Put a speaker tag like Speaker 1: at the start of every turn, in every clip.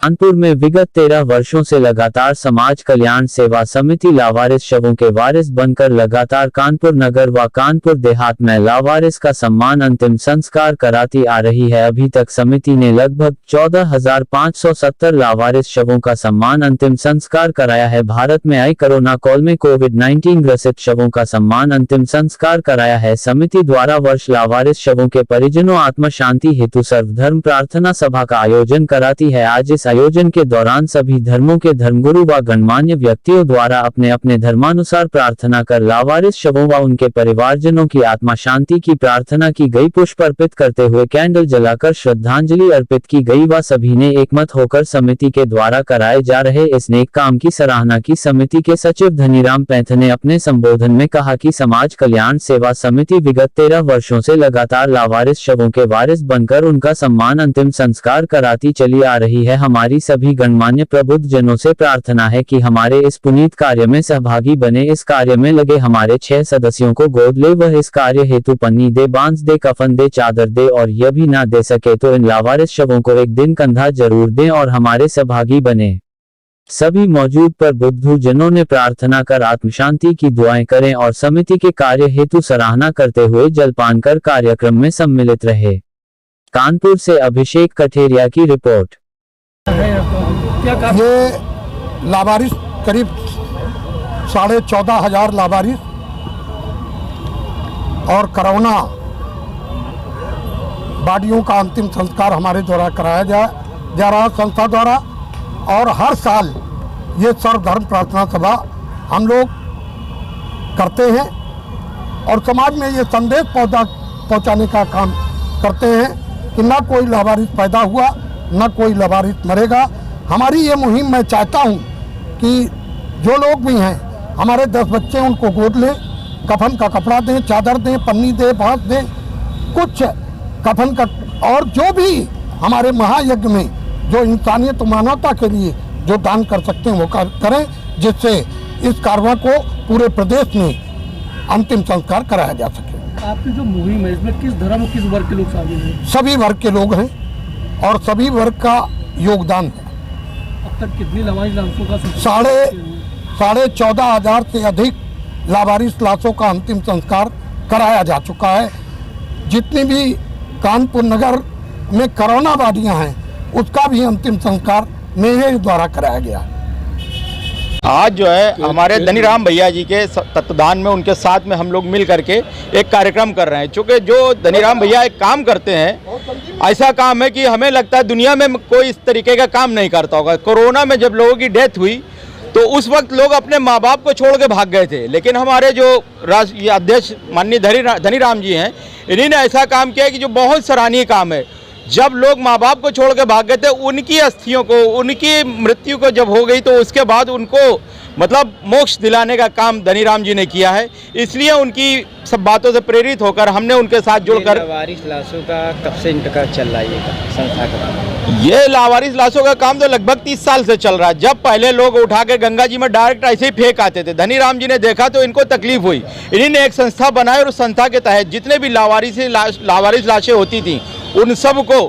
Speaker 1: कानपुर में विगत 13 वर्षों से लगातार समाज कल्याण सेवा समिति लावारिस शवों के वारिस बनकर लगातार कानपुर नगर व कानपुर देहात में लावारिस का सम्मान अंतिम संस्कार कराती आ रही है। अभी तक समिति ने लगभग 14,570 लावारिस शवों का सम्मान अंतिम संस्कार कराया है। भारत में आई कोरोना काल में कोविड-19 ग्रसित शवों का सम्मान अंतिम संस्कार कराया है। समिति द्वारा वर्ष लावारिस शवों के परिजनों आत्मा शांति हेतु सर्वधर्म प्रार्थना सभा का आयोजन कराती है। आज इस आयोजन के दौरान सभी धर्मों के धर्मगुरु व गणमान्य व्यक्तियों द्वारा अपने अपने धर्मानुसार प्रार्थना कर लावारिस शवों व उनके परिवारजनों की आत्मा शांति की प्रार्थना की गई। पुष्प अर्पित करते हुए कैंडल जलाकर श्रद्धांजलि अर्पित की गई व सभी ने एकमत होकर समिति के द्वारा कराए जा रहे इस नेक काम की सराहना की। समिति के सचिव धनीराम पैंथ ने अपने संबोधन में कहा कि समाज कल्याण सेवा समिति विगत 13 वर्षों से लगातार लावारिस शवों के वारिस बनकर उनका सम्मान अंतिम संस्कार कराती चली आ रही है। हमारी सभी गणमान्य प्रबुद्ध जनों से प्रार्थना है कि हमारे इस पुनीत कार्य में सहभागी बने। इस कार्य में लगे हमारे 6 सदस्यों को गोद ले, वह इस कार्य हेतु पन्नी दे, बांस दे, कफन दे, चादर दे और यह भी ना दे सके तो इन लावारिस शवों को एक दिन कंधा जरूर दें और हमारे सहभागी बने। सभी मौजूद पर बुद्धू जनों ने प्रार्थना कर आत्म शांति की दुआएं करें और समिति के कार्य हेतु सराहना करते हुए जलपान कर कार्यक्रम में सम्मिलित रहे। कानपुर से अभिषेक कठेरिया की रिपोर्ट।
Speaker 2: ये लावारिस करीब 14,500 लावारिस और कोरोना बॉडियों का अंतिम संस्कार हमारे द्वारा कराया जा रहा संस्था द्वारा। और हर साल ये सर्वधर्म प्रार्थना सभा हम लोग करते हैं और समाज में ये संदेश पहुंचाने का काम करते हैं कि ना कोई लावारिस पैदा हुआ, ना कोई लावारिस मरेगा। हमारी ये मुहिम मैं चाहता हूँ कि जो लोग भी हैं हमारे 10 बच्चे उनको गोद लें, कफन का कपड़ा दें, चादर दें, पन्नी दें, बांस दें, कुछ कफन का, और जो भी हमारे महायज्ञ में जो इंसानियत मानवता के लिए जो दान कर सकते हैं वो करें, जिससे इस कारवां को पूरे प्रदेश में अंतिम संस्कार कराया जा सके।
Speaker 3: आपकी जो मुहिम है इसमें किस धर्म और किस वर्ग के लोग शामिल हैं?
Speaker 2: सभी वर्ग के लोग हैं और सभी वर्ग का योगदान है।
Speaker 3: अब तक कितनी लावारिस लाशों का
Speaker 2: 14,500 से अधिक लावारिस लाशों का अंतिम संस्कार कराया जा चुका है। जितनी भी कानपुर नगर में कोरोना बॉडियां हैं उसका भी अंतिम संस्कार मेरे द्वारा कराया गया।
Speaker 4: आज जो है हमारे धनीराम भैया जी के तत्वाधान में उनके साथ में हम लोग मिल करके एक कार्यक्रम कर रहे हैं। चूँकि जो धनीराम भैया एक काम करते हैं, ऐसा काम है कि हमें लगता है दुनिया में कोई इस तरीके का काम नहीं करता होगा। कोरोना में जब लोगों की डेथ हुई तो उस वक्त लोग अपने माँ बाप को छोड़ के भाग गए थे, लेकिन हमारे जो राष्ट्रीय अध्यक्ष माननीय धनीराम जी हैं, इन्हीं ने ऐसा काम किया कि जो बहुत सराहनीय काम है। जब लोग माँ बाप को छोड़ के भाग गए थे, उनकी अस्थियों को, उनकी मृत्यु को जब हो गई तो उसके बाद उनको मतलब मोक्ष दिलाने का काम धनीराम जी ने किया है। इसलिए उनकी सब बातों से प्रेरित होकर हमने उनके साथ जुड़कर
Speaker 5: लावारिस लाशों का कब से इंतकाल चल रहा है संस्था का?
Speaker 4: ये लावारिस लाशों का काम तो लगभग 30 साल से चल रहा है। जब पहले लोग उठा के गंगा जी में डायरेक्ट ऐसे ही फेंक आते थे, धनीराम जी ने देखा तो इनको तकलीफ हुई, इन्हीं ने एक संस्था बनाई और उस संस्था के तहत जितने भी लावारिस लाशें होती थी उन सब को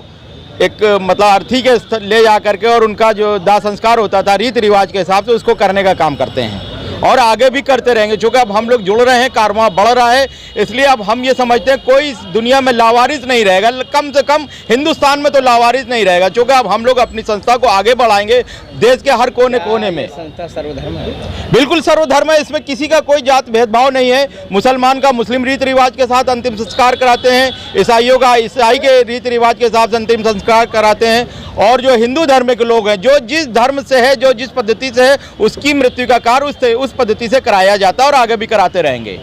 Speaker 4: एक मतलब अर्थी के ले जा करके और उनका जो दाह संस्कार होता था रीति रिवाज के हिसाब से उसको करने का काम करते हैं और आगे भी करते रहेंगे। चूँकि अब हम लोग जुड़ रहे हैं, कारवां बढ़ रहा है, इसलिए अब हम ये समझते हैं कोई दुनिया में लावारिस नहीं रहेगा, कम से कम हिंदुस्तान में तो लावारिस नहीं रहेगा। चूँकि अब हम लोग अपनी संस्था को आगे बढ़ाएंगे देश के हर कोने कोने में।
Speaker 5: संस्था सर्वधर्म है?
Speaker 4: बिल्कुल सर्वधर्म है, इसमें किसी का कोई जात भेदभाव नहीं है। मुसलमान का मुस्लिम रीति रिवाज के साथ अंतिम संस्कार कराते हैं, ईसाइयों का ईसाई के रीति रिवाज के हिसाब से अंतिम संस्कार कराते हैं, और जो हिंदू धर्म के लोग हैं, जो जिस धर्म से है, जो जिस पद्धति से है, उसकी मृत्यु का कार्य उस पद्धति से कराया जाता है और आगे भी कराते रहेंगे।